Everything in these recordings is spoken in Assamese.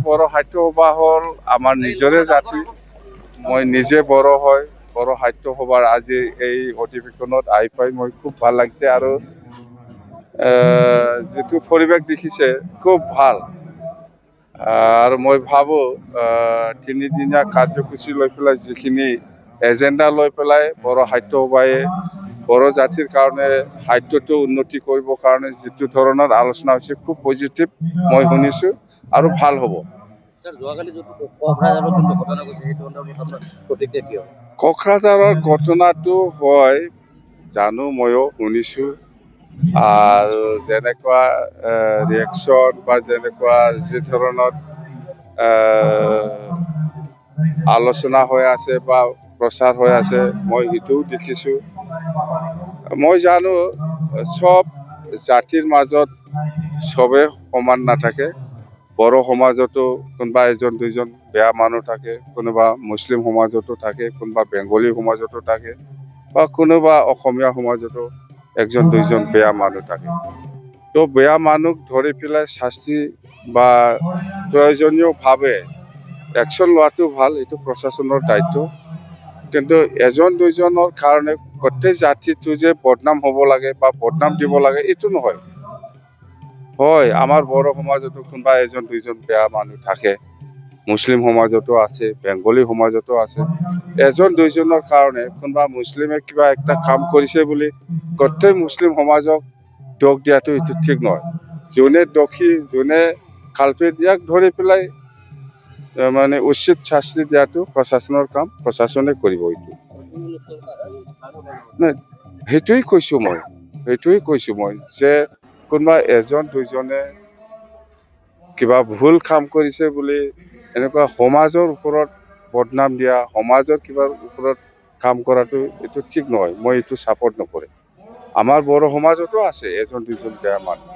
বড় সাহিত্য সভা হ'ল আমাৰ নিজৰে জাতি। মই নিজে বড়ো হয়। বড়ো সাহিত্য সভাৰ আজি এই অধিৱেশনত আহি পাই মই খুব ভাল লাগিছে আৰু যিটো পৰিৱেশ দেখিছে খুব ভাল। আৰু মই ভাবোঁ তিনিদিনীয়া কাৰ্যসূচী লৈ পেলাই যিখিনি এজেণ্ডা লৈ পেলাই বড়ো সাহিত্য সভাই বড়ো জাতিৰ কাৰণে সাহিত্যটো উন্নতি কৰিবৰ কাৰণে যিটো ধৰণৰ আলোচনা হৈছে খুব পজিটিভ মই শুনিছোঁ আৰু ভাল হ'ব। কোকৰাঝাৰৰ ঘটনাটো হয় জানো, ময়ো শুনিছোঁ। আৰু যেনেকুৱা ৰিয়েকশ্যন বা যেনেকুৱা যি ধৰণৰ আলোচনা হৈ আছে বা প্ৰচাৰ হৈ আছে মই সেইটোও দেখিছোঁ। মই জানো চব জাতিৰ মাজত চবে সমান নাথাকে। বড়ো সমাজতো কোনোবা এজন দুইজন বেয়া মানুহ থাকে, কোনোবা মুছলিম সমাজতো থাকে, কোনোবা বেংগলী সমাজতো থাকে বা কোনোবা অসমীয়া সমাজতো একজন দুইজন বেয়া মানুহ থাকে। তো বেয়া মানুহ ধৰি পেলাই শাস্তি বা প্ৰয়োজনীয়ভাৱে একশ্যন লোৱাটো ভাল, এইটো প্ৰশাসনৰ দায়িত্ব। কিন্তু এজন দুইজনৰ কাৰণে গোটেই জাতিটো যে বদনাম হ'ব লাগে বা বদনাম দিব লাগে এইটো নহয়। হয়, আমাৰ বড়ো সমাজতো কোনোবা এজন দুইজন বেয়া মানুহ থাকে, মুছলিম সমাজতো আছে, বেংগলী সমাজতো আছে। এজন দুইজনৰ কাৰণে কোনোবা মুছলিমে কিবা একটা কাম কৰিছে বুলি গোটেই মুছলিম সমাজক দোষ দিয়াটো এইটো ঠিক নহয়। যোনে দোষী, যোনে কালপিত ইয়াক ধৰি পেলাই মানে উচিত শাস্তি দিয়াটো প্ৰশাসনৰ কাম, প্ৰশাসনে কৰিব এইটো। সেইটোৱেই কৈছোঁ মই যে কোনোবা এজন দুইজনে কিবা ভুল কাম কৰিছে বুলি এনেকুৱা সমাজৰ ওপৰত বদনাম দিয়া, সমাজৰ কিবাৰ ওপৰত কাম কৰাটো এইটো ঠিক নহয়। মই এইটো ছাপৰ্ট নকৰোঁ। আমাৰ বড়ো সমাজতো আছে এজন দুইজন বেয়া মানুহ।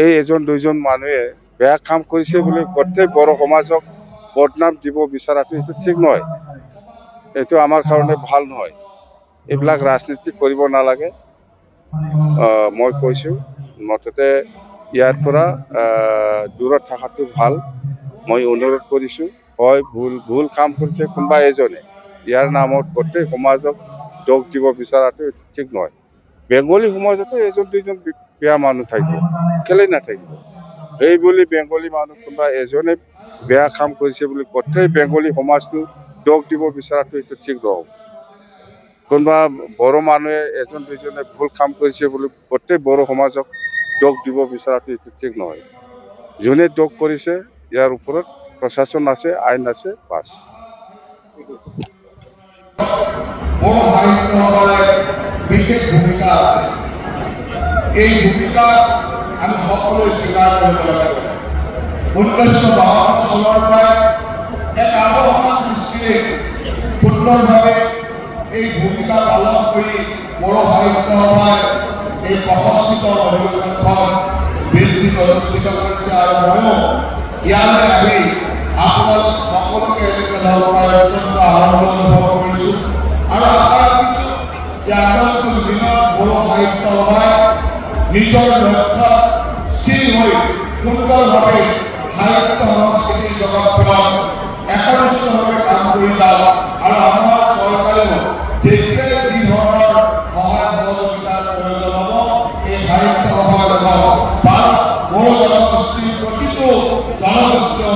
এই এজন দুইজন মানুহে বেয়া কাম কৰিছে বুলি গোটেই বড়ো সমাজক বদনাম দিব বিচৰাটো এইটো ঠিক নহয়। এইটো আমাৰ কাৰণে ভাল নহয়। এইবিলাক ৰাজনীতি কৰিব নালাগে। মই কৈছোঁ মুঠতে ইয়াৰ পৰা দূৰত থকাটো ভাল। মই অনুৰোধ কৰিছোঁ, হয় ভুল কাম কৰিছে কোনোবা এজনে, ইয়াৰ নামত গোটেই সমাজক দোষ দিব বিচৰাটো এইটো ঠিক নহয়। বেংগলী সমাজতো এজন দুইজন বেয়া মানুহ থাকিব, কেলেই নাথাকিব। এই বুলি বেংগলী মানুহ কোনোবা এজনে বেয়া কাম কৰিছে বুলি গোটেই বেংগলী সমাজটো দোষ দিব বিচৰাটো এইটো ঠিক নহ'ব। কোনোবা বড়ো মানুহে এজন দুইজনে ভুল কাম কৰিছে বুলি গোটেই বড়ো সমাজক দোষ দিব বিচৰাটো এইটো ঠিক নহয়। যোনে দোষ কৰিছে ইয়াৰ ওপৰত প্ৰশাসন আছে, আইন আছে, বাছ। বড়ো সাহিত্য সভাৰ বিশেষ ভূমিকা আছে। এই ভূমিকা আমি সকলোৱে স্বীকাৰ কৰিব লাগিব। 1952 চনৰ পৰাই এক আৱহমান দৃষ্টিৰে সুন্দৰভাৱে এই ভূমিকা পালন কৰি বড়ো সাহিত্য সভাই এই প্ৰশস্তিত অধিৱেশনখন 20 দিন অনুষ্ঠিত কৰিছে। আৰু ময়ো ইয়ালৈ আহি আপোনালোক সকলোকে এনেকৈ লগ পাই অত্যন্ত আনন্দ অনুভৱ কৰিছোঁ আৰু আশা ৰাখিছোঁ যে আগন্তুক দিনত বড়ো সাহিত্য সভাই নিজৰ লক্ষ্যত স্থিৰ হৈ সুন্দৰভাৱে সাহিত্য সংস্কৃতিৰ জগতখনত একনিষ্ঠভাৱে কাম কৰি যাওক। আৰু আমাৰ চৰকাৰেও যেতিয়াই যি ধৰণৰ সহায় সহযোগিতাৰ প্ৰয়োজন হ'ব এই সাহিত্য সভাৰ লগত বা বড়ো জনগোষ্ঠীৰ প্ৰতিটো জনগোষ্ঠীয়